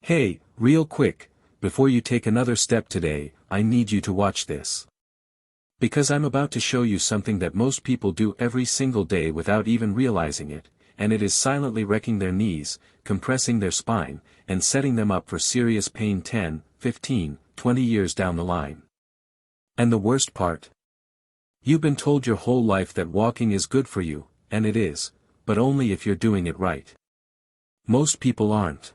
Hey, real quick, before you take another step today, I need you to watch this. Because I'm about to show you something that most people do every single day without even realizing it, and it is silently wrecking their knees, compressing their spine, and setting them up for serious pain 10, 15, 20 years down the line. And the worst part? You've been told your whole life that walking is good for you, and it is, but only if you're doing it right. Most people aren't.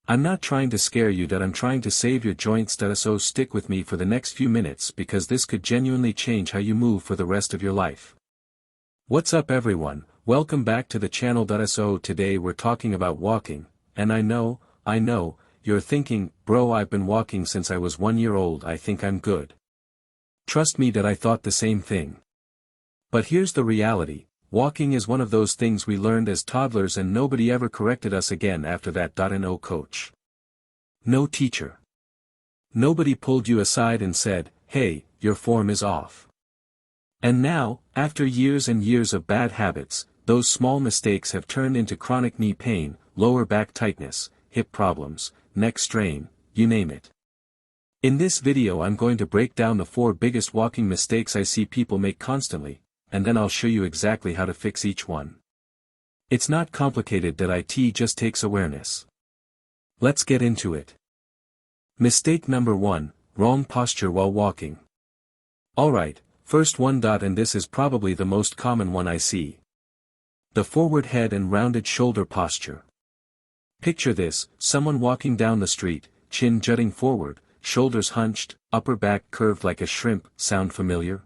I'm not trying to scare you, that I'm trying to save your joints, so stick with me for the next few minutes because this could genuinely change how you move for the rest of your life. What's up everyone, welcome back to the channel. So today we're talking about walking, and I know, you're thinking, bro, I've been walking since I was 1 year old, I think I'm good. Trust me that I thought the same thing. But here's the reality. Walking is one of those things we learned as toddlers and nobody ever corrected us again after that. No coach. No teacher. Nobody pulled you aside and said, hey, your form is off. And now, after years and years of bad habits, those small mistakes have turned into chronic knee pain, lower back tightness, hip problems, neck strain, you name it. In this video I'm going to break down the 4 biggest walking mistakes I see people make constantly, and then I'll show you exactly how to fix each one. It's not complicated, it just takes awareness. Let's get into it. Mistake number 1, wrong posture while walking. Alright, first one. And this is probably the most common one I see. The forward head and rounded shoulder posture. Picture this, someone walking down the street, chin jutting forward, shoulders hunched, upper back curved like a shrimp. Sound familiar?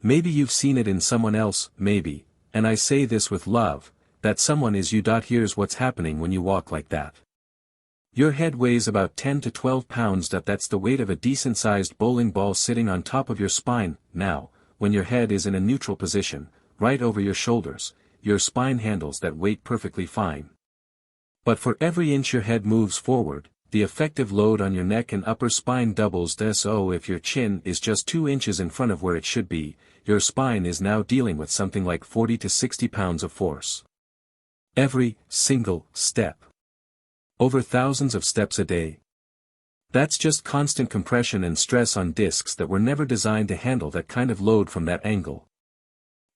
Maybe you've seen it in someone else, maybe, and I say this with love, that someone is you. Here's what's happening when you walk like that. Your head weighs about 10 to 12 pounds. That's the weight of a decent-sized bowling ball sitting on top of your spine. Now, when your head is in a neutral position, right over your shoulders, your spine handles that weight perfectly fine. But for every inch your head moves forward, the effective load on your neck and upper spine doubles. So if your chin is just 2 inches in front of where it should be, your spine is now dealing with something like 40 to 60 pounds of force. Every single step. Over thousands of steps a day. That's just constant compression and stress on discs that were never designed to handle that kind of load from that angle.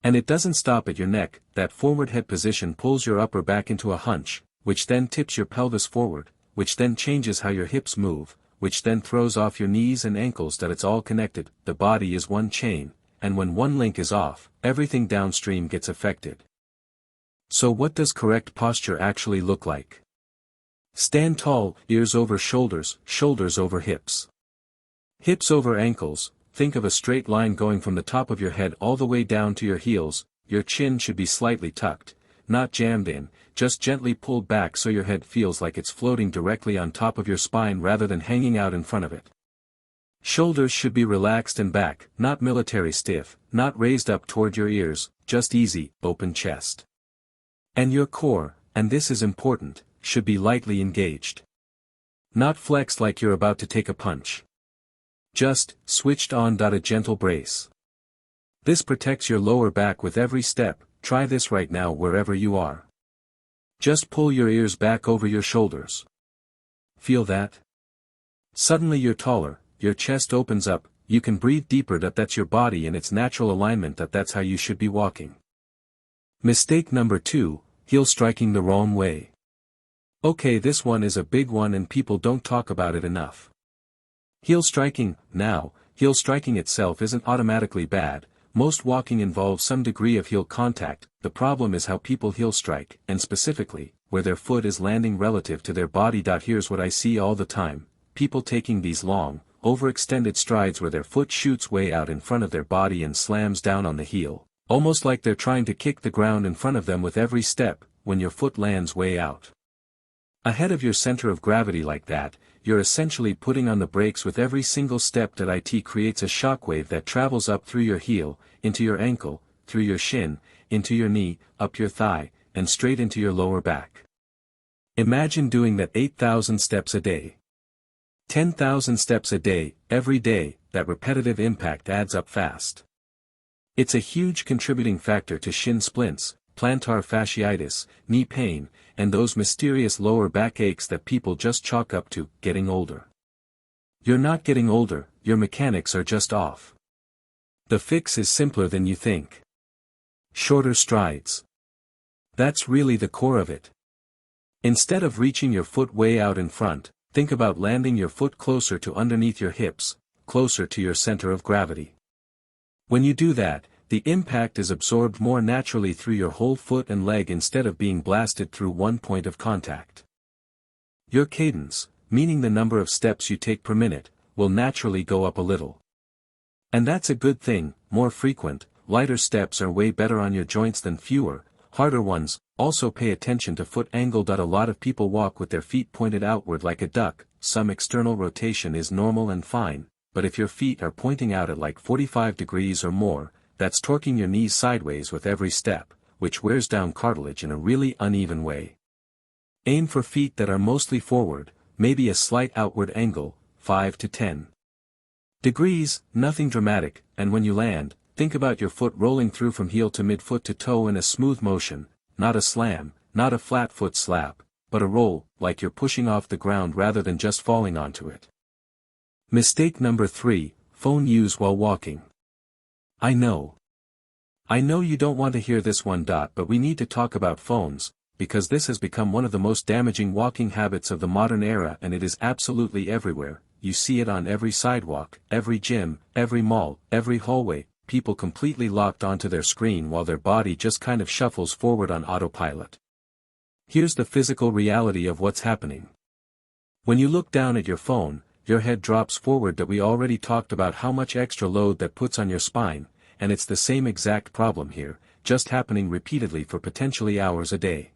And it doesn't stop at your neck. That forward head position pulls your upper back into a hunch, which then tips your pelvis forward, which then changes how your hips move, which then throws off your knees and ankles. It's all connected. The body is one chain, and when one link is off, everything downstream gets affected. So what does correct posture actually look like? Stand tall, ears over shoulders, shoulders over hips. Hips over ankles. Think of a straight line going from the top of your head all the way down to your heels. Your chin should be slightly tucked, not jammed in, just gently pulled back so your head feels like it's floating directly on top of your spine rather than hanging out in front of it. Shoulders should be relaxed and back, not military stiff, not raised up toward your ears, just easy, open chest. And your core, and this is important, should be lightly engaged. Not flexed like you're about to take a punch. Just, switched on. A gentle brace. This protects your lower back with every step. Try this right now wherever you are. Just pull your ears back over your shoulders. Feel that? Suddenly you're taller, your chest opens up, you can breathe deeper. That's your body in its natural alignment. That's how you should be walking. Mistake number 2, heel striking the wrong way. Okay, this one is a big one and people don't talk about it enough. Heel striking. Now, heel striking itself isn't automatically bad. Most walking involves some degree of heel contact. The problem is how people heel strike, and specifically, where their foot is landing relative to their body. Here's what I see all the time. People taking these long, overextended strides where their foot shoots way out in front of their body and slams down on the heel, almost like they're trying to kick the ground in front of them with every step. When your foot lands way out ahead of your center of gravity like that, you're essentially putting on the brakes with every single step. It creates a shockwave that travels up through your heel, into your ankle, through your shin, into your knee, up your thigh, and straight into your lower back. Imagine doing that 8,000 steps a day. 10,000 steps a day, every day. That repetitive impact adds up fast. It's a huge contributing factor to shin splints, plantar fasciitis, knee pain, and those mysterious lower back aches that people just chalk up to getting older. You're not getting older, your mechanics are just off. The fix is simpler than you think. Shorter strides. That's really the core of it. Instead of reaching your foot way out in front, think about landing your foot closer to underneath your hips, closer to your center of gravity. When you do that, the impact is absorbed more naturally through your whole foot and leg instead of being blasted through one point of contact. Your cadence, meaning the number of steps you take per minute, will naturally go up a little. And that's a good thing. More frequent, lighter steps are way better on your joints than fewer, harder ones. Also pay attention to foot angle. A lot of people walk with their feet pointed outward like a duck. Some external rotation is normal and fine, but if your feet are pointing out at like 45 degrees or more, that's torquing your knees sideways with every step, which wears down cartilage in a really uneven way. Aim for feet that are mostly forward, maybe a slight outward angle, 5 to 10 degrees, nothing dramatic, and when you land, think about your foot rolling through from heel to midfoot to toe in a smooth motion, not a slam, not a flat foot slap, but a roll, like you're pushing off the ground rather than just falling onto it. Mistake number 3, phone use while walking. I know you don't want to hear this one. But we need to talk about phones, because this has become one of the most damaging walking habits of the modern era, and it is absolutely everywhere. You see it on every sidewalk, every gym, every mall, every hallway, people completely locked onto their screen while their body just kind of shuffles forward on autopilot. Here's the physical reality of what's happening. When you look down at your phone, your head drops forward. We already talked about how much extra load that puts on your spine, and it's the same exact problem here, just happening repeatedly for potentially hours a day.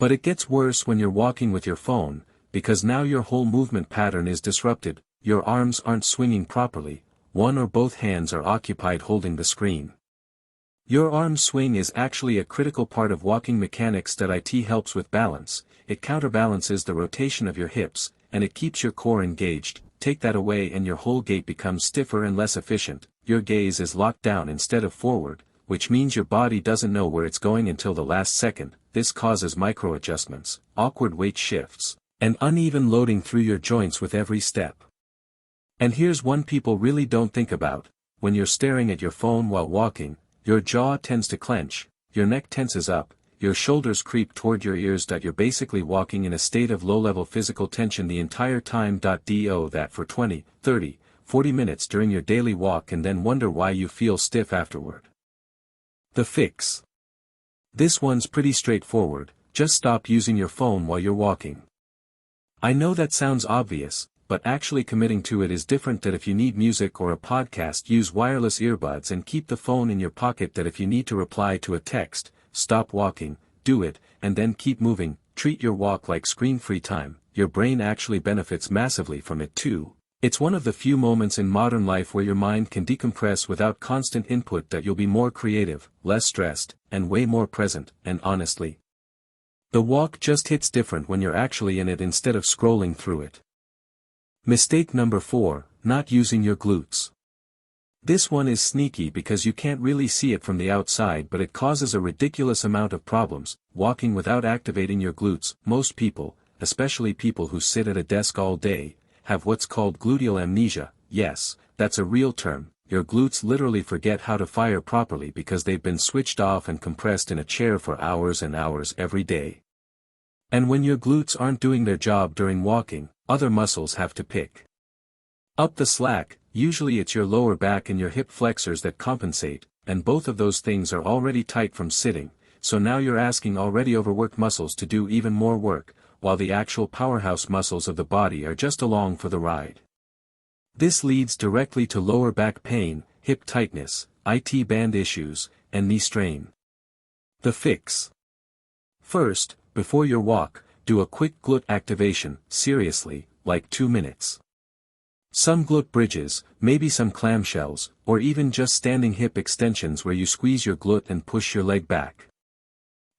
But it gets worse when you're walking with your phone, because now your whole movement pattern is disrupted. Your arms aren't swinging properly, one or both hands are occupied holding the screen. Your arm swing is actually a critical part of walking mechanics. It helps with balance, it counterbalances the rotation of your hips, and it keeps your core engaged. Take that away and your whole gait becomes stiffer and less efficient. Your gaze is locked down instead of forward, which means your body doesn't know where it's going until the last second. This causes micro-adjustments, awkward weight shifts, and uneven loading through your joints with every step. And here's one people really don't think about: when you're staring at your phone while walking, your jaw tends to clench, your neck tenses up, your shoulders creep toward your ears. You're basically walking in a state of low-level physical tension the entire time. Do that for 20, 30, 40 minutes during your daily walk and then wonder why you feel stiff afterward. The fix. This one's pretty straightforward: just stop using your phone while you're walking. I know that sounds obvious, but actually committing to it is different. If you need music or a podcast, use wireless earbuds and keep the phone in your pocket. If you need to reply to a text, stop walking, do it, and then keep moving. Treat your walk like screen-free time. Your brain actually benefits massively from it too. It's one of the few moments in modern life where your mind can decompress without constant input. You'll be more creative, less stressed, and way more present. And honestly, the walk just hits different when you're actually in it instead of scrolling through it. Mistake number 4, not using your glutes. This one is sneaky because you can't really see it from the outside, but it causes a ridiculous amount of problems. Walking without activating your glutes. Most people, especially people who sit at a desk all day, have what's called gluteal amnesia. Yes, that's a real term. Your glutes literally forget how to fire properly because they've been switched off and compressed in a chair for hours and hours every day. And when your glutes aren't doing their job during walking, other muscles have to pick up the slack. Usually it's your lower back and your hip flexors that compensate, and both of those things are already tight from sitting, so now you're asking already overworked muscles to do even more work, while the actual powerhouse muscles of the body are just along for the ride. This leads directly to lower back pain, hip tightness, IT band issues, and knee strain. The fix. First, before your walk, do a quick glute activation, seriously, like 2 minutes. Some glute bridges, maybe some clamshells, or even just standing hip extensions where you squeeze your glute and push your leg back.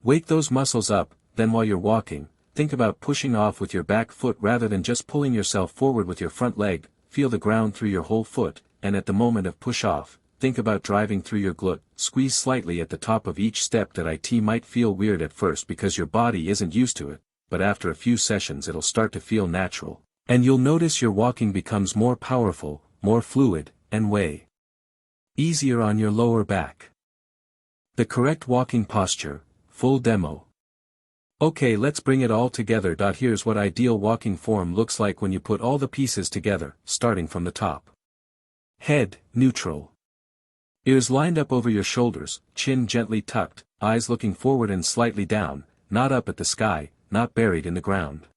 Wake those muscles up. Then while you're walking, think about pushing off with your back foot rather than just pulling yourself forward with your front leg. Feel the ground through your whole foot, and at the moment of push off, think about driving through your glute, squeeze slightly at the top of each step. That it might feel weird at first because your body isn't used to it, but after a few sessions it'll start to feel natural, and you'll notice your walking becomes more powerful, more fluid, and way easier on your lower back. The correct walking posture, full demo. Okay, let's bring it all together. Here's what ideal walking form looks like when you put all the pieces together, starting from the top. Head, neutral. Ears lined up over your shoulders, chin gently tucked, eyes looking forward and slightly down, not up at the sky, not buried in the ground.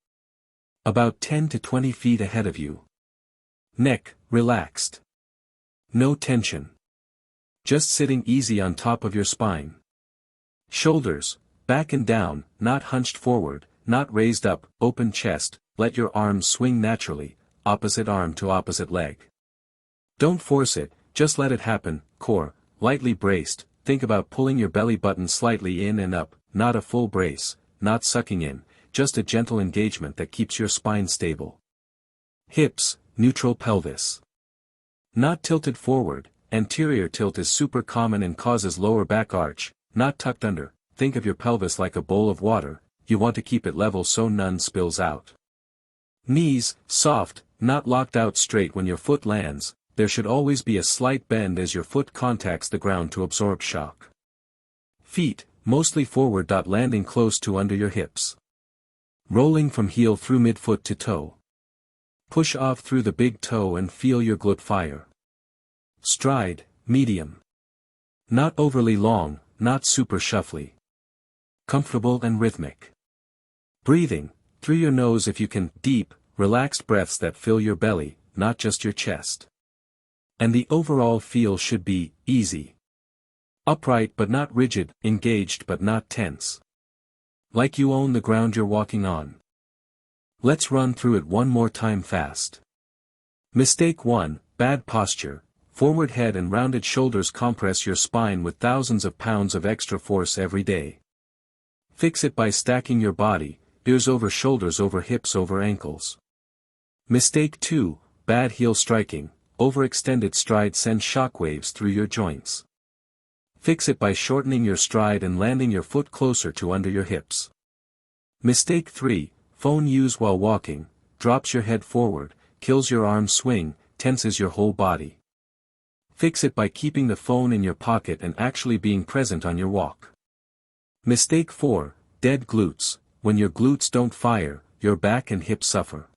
About 10 to 20 feet ahead of you. Neck, relaxed. No tension. Just sitting easy on top of your spine. Shoulders, back and down, not hunched forward, not raised up, open chest, let your arms swing naturally, opposite arm to opposite leg. Don't force it, just let it happen. Core, lightly braced, think about pulling your belly button slightly in and up, not a full brace, not sucking in, just a gentle engagement that keeps your spine stable. Hips, neutral pelvis. Not tilted forward, anterior tilt is super common and causes lower back arch, not tucked under, think of your pelvis like a bowl of water, you want to keep it level so none spills out. Knees, soft, not locked out straight when your foot lands, there should always be a slight bend as your foot contacts the ground to absorb shock. Feet, mostly forward. Landing close to under your hips. Rolling from heel through midfoot to toe. Push off through the big toe and feel your glute fire. Stride, medium. Not overly long, not super shuffly. Comfortable and rhythmic. Breathing, through your nose if you can, deep, relaxed breaths that fill your belly, not just your chest. And the overall feel should be easy. Upright but not rigid, engaged but not tense. Like you own the ground you're walking on. Let's run through it one more time fast. Mistake 1, bad posture, forward head and rounded shoulders. Compress your spine with thousands of pounds of extra force every day. Fix it by stacking your body, ears over shoulders over hips over ankles. Mistake 2, bad heel striking. Overextended stride sends shockwaves through your joints. Fix it by shortening your stride and landing your foot closer to under your hips. Mistake 3, phone use while walking, drops your head forward, kills your arm swing, tenses your whole body. Fix it by keeping the phone in your pocket and actually being present on your walk. Mistake 4, dead glutes, when your glutes don't fire, your back and hips suffer.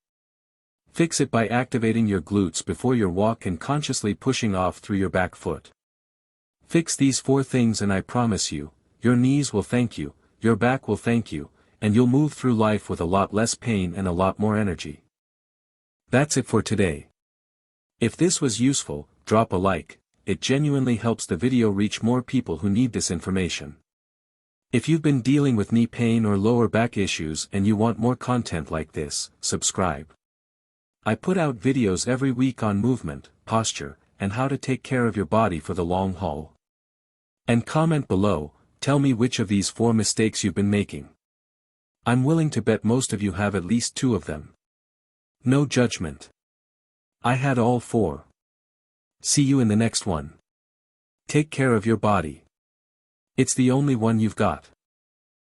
Fix it by activating your glutes before your walk and consciously pushing off through your back foot. Fix these 4 things and I promise you, your knees will thank you, your back will thank you, and you'll move through life with a lot less pain and a lot more energy. That's it for today. If this was useful, drop a like, it genuinely helps the video reach more people who need this information. If you've been dealing with knee pain or lower back issues and you want more content like this, subscribe. I put out videos every week on movement, posture, and how to take care of your body for the long haul. And comment below, tell me which of these 4 mistakes you've been making. I'm willing to bet most of you have at least 2 of them. No judgment. I had all 4. See you in the next one. Take care of your body. It's the only one you've got.